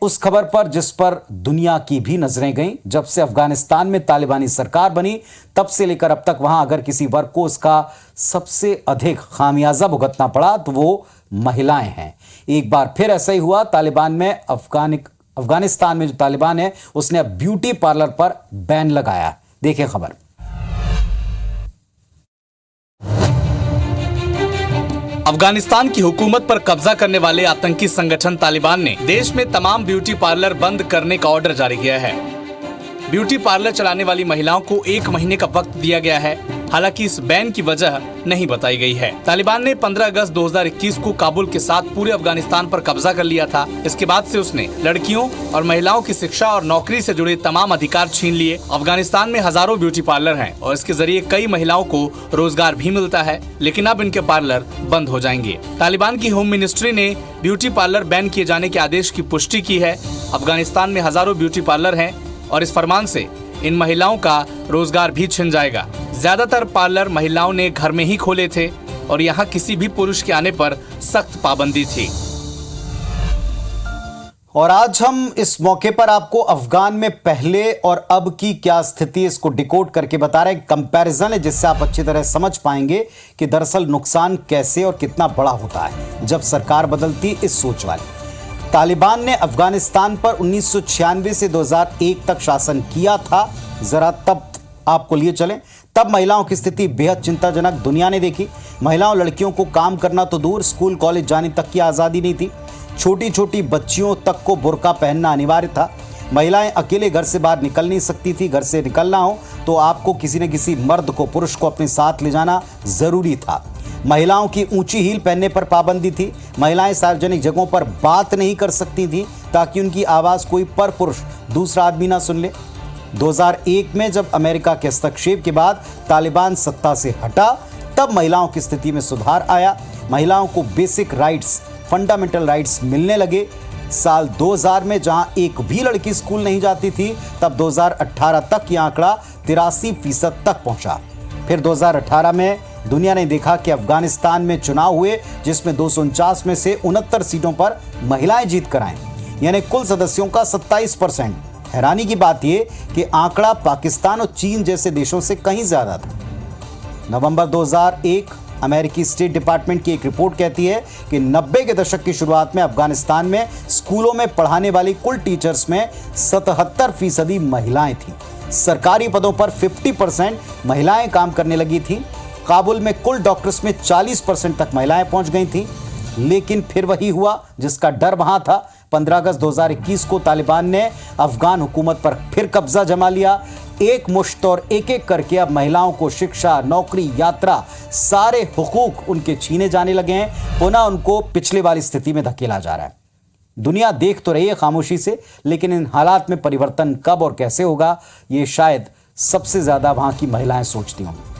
उस खबर पर जिस पर दुनिया की भी नजरें गईं। जब से अफगानिस्तान में तालिबानी सरकार बनी तब से लेकर अब तक वहां अगर किसी वर्ग को उसका सबसे अधिक खामियाजा भुगतना पड़ा तो वो महिलाएं हैं। एक बार फिर ऐसा ही हुआ। तालिबान में अफगानिस्तान में जो तालिबान है उसने अब ब्यूटी पार्लर पर बैन लगाया। देखिए खबर। अफगानिस्तान की हुकूमत पर कब्जा करने वाले आतंकी संगठन तालिबान ने देश में तमाम ब्यूटी पार्लर बंद करने का ऑर्डर जारी किया है। ब्यूटी पार्लर चलाने वाली महिलाओं को 1 महीने का वक्त दिया गया है। हालांकि इस बैन की वजह नहीं बताई गई है। तालिबान ने 15 अगस्त 2021 को काबुल के साथ पूरे अफगानिस्तान पर कब्जा कर लिया था। इसके बाद से उसने लड़कियों और महिलाओं की शिक्षा और नौकरी से जुड़े तमाम अधिकार छीन लिए। अफगानिस्तान में हजारों ब्यूटी पार्लर हैं और इसके जरिए कई महिलाओं को रोजगार भी मिलता है, लेकिन अब इनके पार्लर बंद हो जाएंगे। तालिबान की होम मिनिस्ट्री ने ब्यूटी पार्लर बैन किए जाने के आदेश की पुष्टि की है। अफगानिस्तान में हजारों ब्यूटी पार्लर हैं और इस फरमान से इन महिलाओं का रोजगार भी छिन जाएगा। ज्यादातर पार्लर महिलाओं ने घर में ही खोले थे और यहाँ किसी भी पुरुष के आने पर सख्त पाबंदी थी। और आज हम इस मौके पर आपको अफगान में पहले और अब की क्या स्थिति इसको डिकोड करके बता रहे हैं। कंपैरिजन है जिससे आप अच्छी तरह समझ पाएंगे कि दरअसल नुकसान कैसे और कितना बड़ा होता है जब सरकार बदलती इस सोच वाली। तालिबान ने अफगानिस्तान पर 1996 से 2001 तक शासन किया था। जरा तब आपको लिए चलें, तब महिलाओं की स्थिति बेहद चिंताजनक दुनिया ने देखी। महिलाओं लड़कियों को काम करना तो दूर, स्कूल कॉलेज जाने तक की आज़ादी नहीं थी। छोटी छोटी बच्चियों तक को बुर्का पहनना अनिवार्य था। महिलाएं अकेले घर से बाहर निकल नहीं सकती थी। घर से निकलना हो तो आपको किसी न किसी मर्द को, पुरुष को अपने साथ ले जाना जरूरी था। महिलाओं की ऊंची हील पहनने पर पाबंदी थी। महिलाएं सार्वजनिक जगहों पर बात नहीं कर सकती थी ताकि उनकी आवाज़ कोई पर पुरुष दूसरा आदमी ना सुन ले। 2001 में जब अमेरिका के हस्तक्षेप के बाद तालिबान सत्ता से हटा तब महिलाओं की स्थिति में सुधार आया। महिलाओं को बेसिक राइट्स, फंडामेंटल राइट्स मिलने लगे। साल 2000 में जहां एक भी लड़की स्कूल नहीं जाती थी, तब 2018 तक यह आंकड़ा 83% तक पहुंचा। फिर 2018 में दुनिया ने देखा कि अफगानिस्तान में चुनाव हुए जिसमें 249 में से 69 सीटों पर महिलाएं जीत कर आईं, यानी कुल सदस्यों का 27%। हैरानी की बात यह कि आंकड़ा पाकिस्तान और चीन जैसे देशों से कहीं ज्यादा था। नवंबर 2001 अमेरिकी स्टेट डिपार्टमेंट की एक रिपोर्ट कहती है कि 90 के दशक की शुरुआत में अफगानिस्तान में स्कूलों में पढ़ाने वाली कुल टीचर्स में 77% महिलाएं थीं। सरकारी पदों पर 50% महिलाएं काम करने लगी थीं। काबुल में कुल डॉक्टर्स में 40% तक महिलाएं पहुंच गई थीं। लेकिन फिर वही हुआ जिसका डर वहां था। 15 अगस्त 2021 को तालिबान ने अफगान हुकूमत पर फिर कब्जा जमा लिया। एक मुश्त और एक एक करके अब महिलाओं को शिक्षा, नौकरी, यात्रा, सारे हुकूक उनके छीने जाने लगे हैं। पुनः उनको पिछले वाली स्थिति में धकेला जा रहा है। दुनिया देख तो रही है खामोशी से, लेकिन इन हालात में परिवर्तन कब और कैसे होगा ये शायद सबसे ज्यादा वहां की महिलाएं सोचती होंगी।